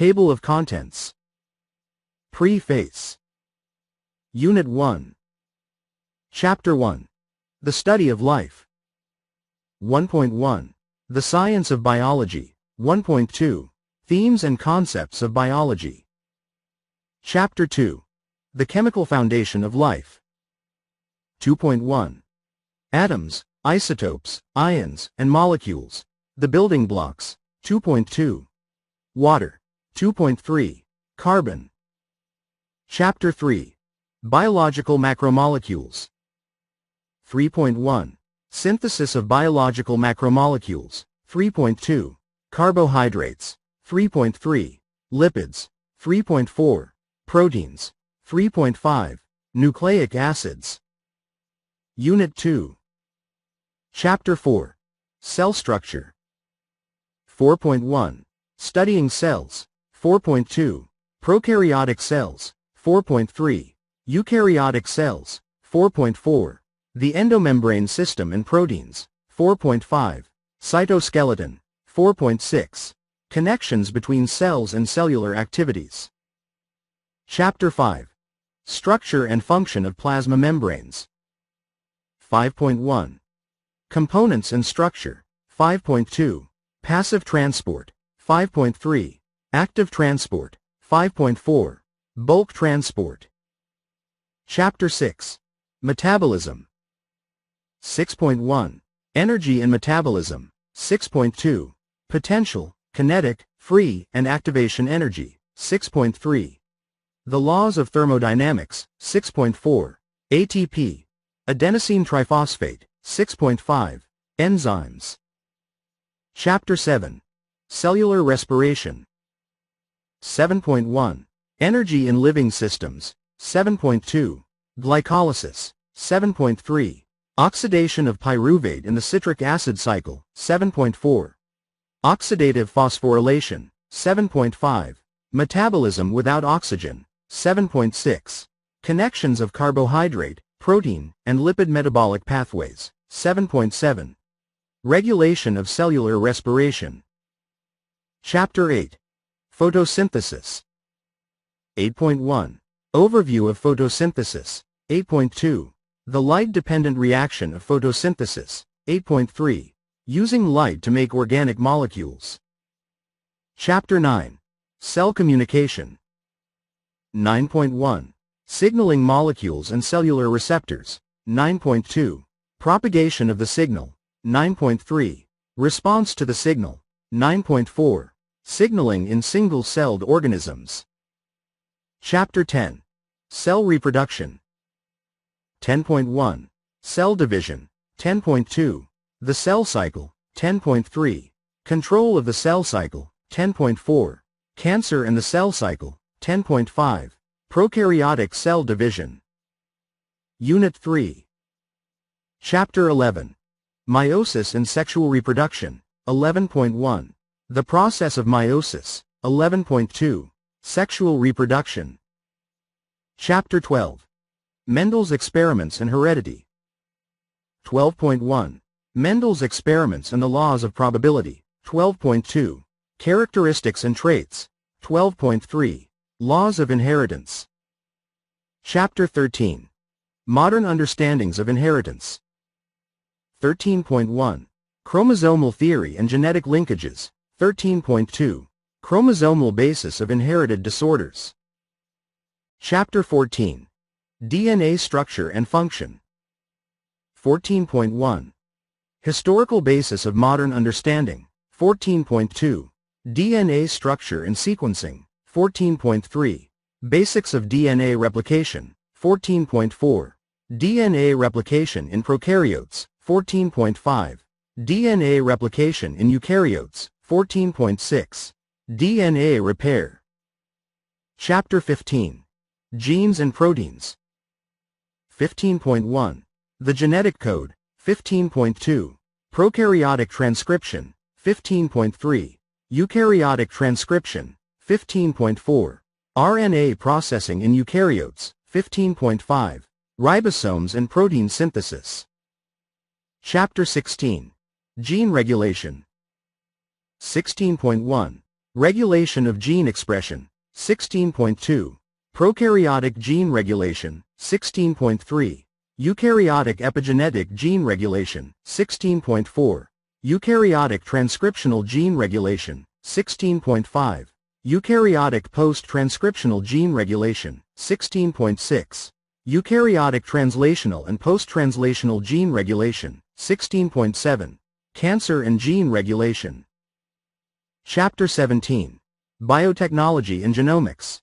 Table of Contents. Preface. Unit 1. Chapter 1. The Study of Life. 1.1. The Science of Biology. 1.2. Themes and Concepts of Biology. Chapter 2. The Chemical Foundation of Life. 2.1. Atoms, isotopes, ions, and molecules. The building blocks. 2.2. Water. 2.3. Carbon. Chapter 3. Biological macromolecules. 3.1. Synthesis of biological macromolecules. 3.2. Carbohydrates. 3.3. Lipids. 3.4. Proteins. 3.5. Nucleic acids. Unit 2. Chapter 4. Cell structure. 4.1. Studying cells. 4.2. Prokaryotic cells. 4.3. Eukaryotic cells. 4.4. The endomembrane system and proteins. 4.5. Cytoskeleton. 4.6. Connections between cells and cellular activities. Chapter 5. Structure and function of plasma membranes. 5.1. Components and structure. 5.2. Passive transport. 5.3. Active transport. 5.4. Bulk transport. Chapter 6. Metabolism. 6.1. Energy and metabolism. 6.2. Potential, kinetic, free, and activation energy. 6.3. The laws of thermodynamics. 6.4. ATP. Adenosine triphosphate. 6.5. Enzymes. Chapter 7. Cellular respiration. 7.1. Energy in living systems. 7.2. Glycolysis. 7.3. Oxidation of pyruvate in the citric acid cycle. 7.4. Oxidative phosphorylation. 7.5. Metabolism without oxygen. 7.6. Connections of carbohydrate, protein, and lipid metabolic pathways. 7.7. Regulation of cellular respiration. Chapter 8. Photosynthesis. 8.1. Overview of photosynthesis. 8.2. The light-dependent reaction of photosynthesis. 8.3. Using light to make organic molecules. Chapter 9. Cell communication. 9.1. Signaling molecules and cellular receptors. 9.2. Propagation of the signal. 9.3. Response to the signal. 9.4. Signaling in single-celled organisms. Chapter 10. Cell reproduction. 10.1. Cell division. 10.2. The cell cycle. 10.3. Control of the cell cycle. 10.4. Cancer and the cell cycle. 10.5. Prokaryotic cell division. Unit 3. Chapter 11. Meiosis and sexual reproduction. 11.1. The process of meiosis. 11.2. Sexual reproduction. Chapter 12. Mendel's experiments and heredity. 12.1. Mendel's experiments and the laws of probability. 12.2. Characteristics and traits. 12.3. Laws of inheritance. Chapter 13. Modern understandings of inheritance. 13.1. Chromosomal theory and genetic linkages. 13.2. Chromosomal basis of inherited disorders. Chapter 14. DNA structure and function. 14.1. Historical basis of modern understanding. 14.2. DNA structure and sequencing. 14.3. Basics of DNA replication. 14.4. DNA replication in prokaryotes. 14.5. DNA replication in eukaryotes. 14.6. DNA repair. Chapter 15. Genes and proteins. 15.1. The genetic code. 15.2. Prokaryotic transcription. 15.3. Eukaryotic transcription. 15.4. RNA processing in eukaryotes. 15.5. Ribosomes and protein synthesis. Chapter 16. Gene regulation. 16.1. Regulation of gene expression. 16.2. Prokaryotic gene regulation. 16.3. Eukaryotic epigenetic gene regulation. 16.4. Eukaryotic transcriptional gene regulation. 16.5. Eukaryotic post-transcriptional gene regulation. 16.6. Eukaryotic translational and post-translational gene regulation. 16.7. Cancer and gene regulation. Chapter 17. Biotechnology and genomics.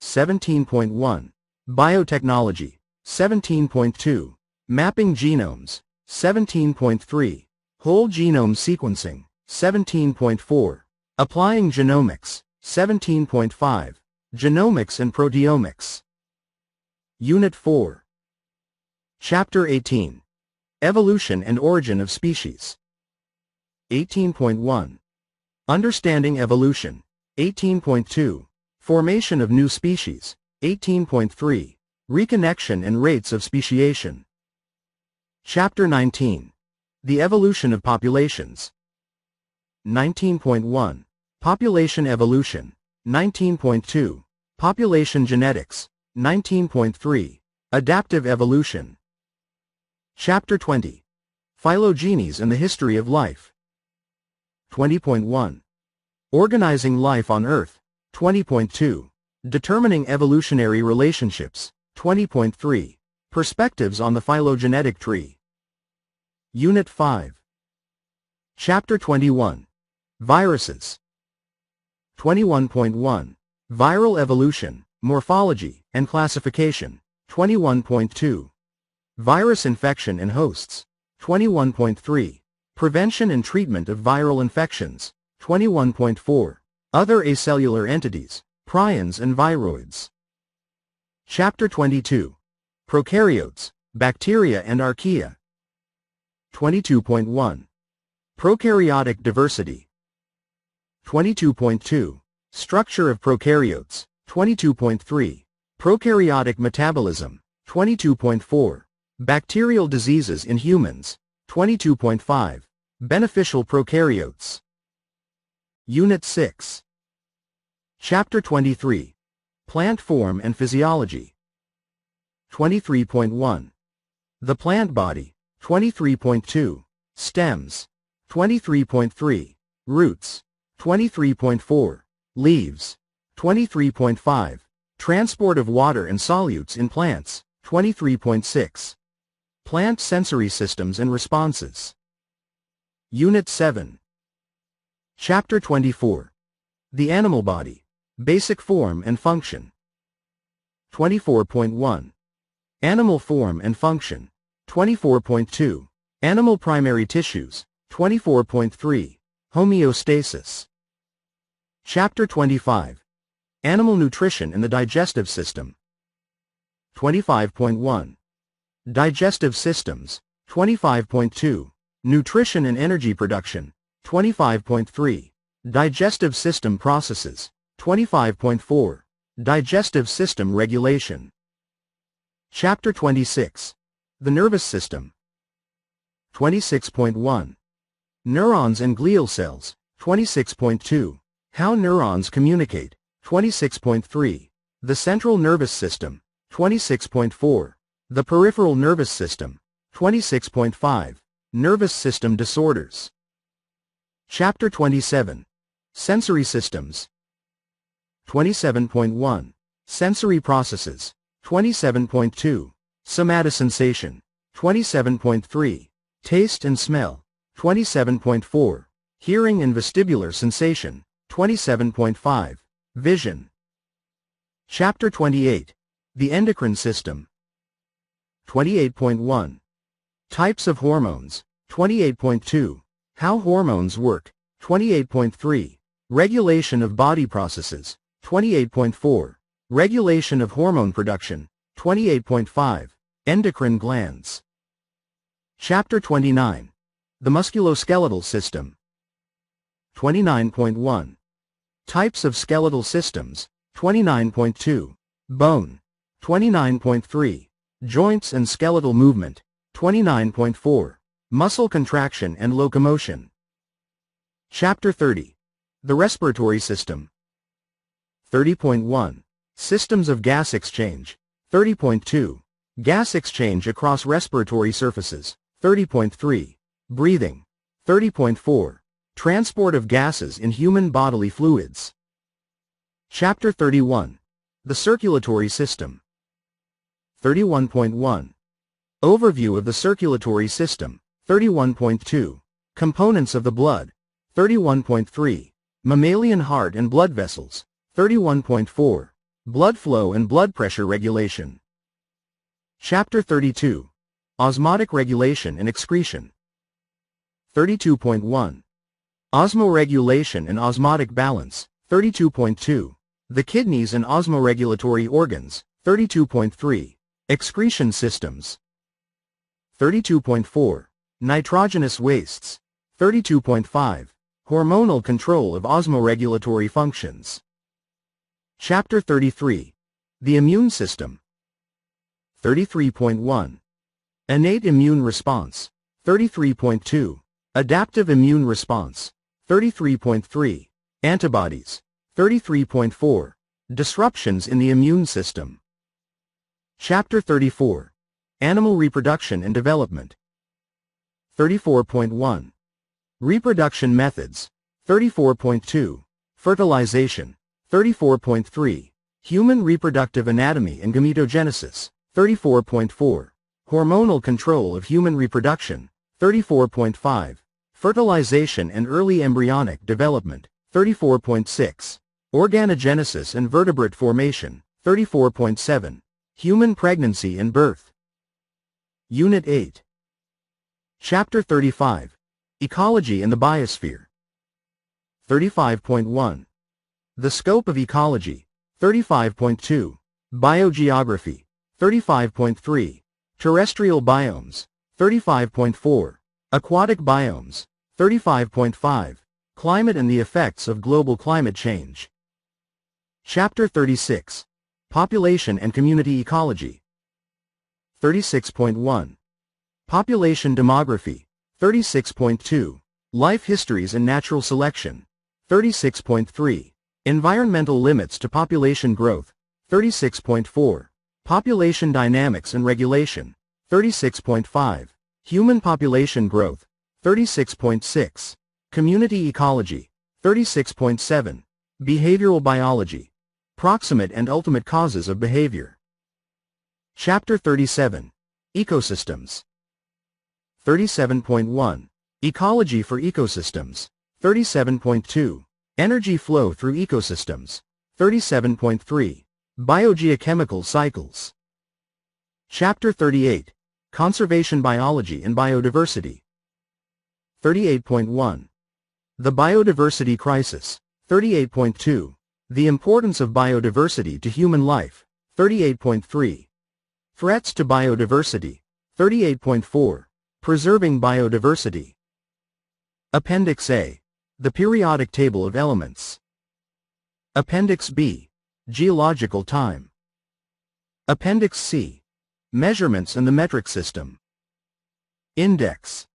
17.1. Biotechnology. 17.2. Mapping genomes. 17.3. Whole genome sequencing. 17.4. Applying genomics. 17.5. Genomics and proteomics. Unit 4. Chapter 18. Evolution and origin of species. 18.1. Understanding evolution. 18.2. Formation of new species. 18.3. Reconnection and rates of speciation. Chapter 19. The evolution of populations. 19.1. Population evolution. 19.2. Population genetics. 19.3. Adaptive evolution. Chapter 20. Phylogenies and the history of life. 20.1. Organizing life on Earth. 20.2. Determining evolutionary relationships. 20.3. Perspectives on the phylogenetic tree. Unit 5. Chapter 21. Viruses. 21.1. Viral evolution, morphology, and classification. 21.2. Virus infection and hosts. 21.3. Prevention and treatment of viral infections. 21.4. Other acellular entities, prions and viroids. Chapter 22. Prokaryotes, bacteria and archaea. 22.1. Prokaryotic diversity. 22.2. Structure of prokaryotes. 22.3. Prokaryotic metabolism. 22.4. Bacterial diseases in humans. 22.5. Beneficial prokaryotes. Unit 6. Chapter 23. Plant form and physiology. 23.1. The plant body. 23.2. Stems. 23.3. Roots. 23.4. Leaves. 23.5. Transport of water and solutes in plants. 23.6. Plant sensory systems and responses. Unit 7. Chapter 24. The animal body. Basic form and function. 24.1. Animal form and function. 24.2. Animal primary tissues. 24.3. Homeostasis. Chapter 25. Animal nutrition and the digestive system. 25.1. Digestive systems. 25.2. Nutrition and energy production. 25.3. Digestive system processes. 25.4. Digestive system regulation. Chapter 26. The nervous system. 26.1. Neurons and glial cells. 26.2. How neurons communicate. 26.3. The central nervous system. 26.4. The peripheral nervous system. 26.5. Nervous system disorders. Chapter 27. Sensory systems. 27.1. Sensory processes. 27.2. Somatosensation. 27.3. Taste and smell. 27.4. Hearing and vestibular sensation. 27.5. Vision. Chapter 28. The endocrine system. 28.1. Types of hormones. 28.2. How hormones work. 28.3. Regulation of body processes. 28.4. Regulation of hormone production. 28.5. Endocrine glands. Chapter 29. The musculoskeletal system. 29.1. Types of skeletal systems. 29.2. Bone. 29.3. Joints and skeletal movement. 29.4. Muscle contraction and locomotion. Chapter 30. The respiratory system. 30.1. Systems of gas exchange. 30.2. Gas exchange across respiratory surfaces. 30.3. Breathing. 30.4. Transport of gases in human bodily fluids. Chapter 31. The circulatory system. 31.1. Overview of the circulatory system. 31.2. Components of the blood. 31.3. Mammalian heart and blood vessels. 31.4. Blood flow and blood pressure regulation. Chapter 32. Osmotic regulation and excretion. 32.1. Osmoregulation and osmotic balance. 32.2. The kidneys and osmoregulatory organs. 32.3. Excretion systems. 32.4. Nitrogenous wastes. 32.5. Hormonal control of osmoregulatory functions. Chapter 33. The immune system. 33.1. Innate immune response. 33.2. Adaptive immune response. 33.3. Antibodies. 33.4. Disruptions in the immune system. Chapter 34. Animal reproduction and development. 34.1. Reproduction methods. 34.2. Fertilization. 34.3. Human reproductive anatomy and gametogenesis. 34.4. Hormonal control of human reproduction. 34.5. Fertilization and early embryonic development. 34.6. Organogenesis and vertebrate formation. 34.7. Human pregnancy and birth. Unit 8. Chapter 35. Ecology and the biosphere. 35.1. The scope of ecology. 35.2. Biogeography. 35.3. Terrestrial biomes. 35.4. Aquatic biomes. 35.5. Climate and the effects of global climate change. Chapter 36. Population and community ecology. 36.1. Population demography. 36.2. Life histories and natural selection. 36.3. Environmental limits to population growth. 36.4. Population dynamics and regulation. 36.5. Human population growth. 36.6. Community ecology. 36.7. Behavioral biology. Proximate and ultimate causes of behavior. Chapter 37. Ecosystems. 37.1. Ecology for ecosystems. 37.2. Energy flow through ecosystems. 37.3. Biogeochemical cycles. Chapter 38. Conservation biology and biodiversity. 38.1. The biodiversity crisis. 38.2. The importance of biodiversity to human life. 38.3. Threats to biodiversity. 38.4. Preserving biodiversity. Appendix A. The periodic table of elements. Appendix B. Geological time. Appendix C. Measurements and the metric system. Index.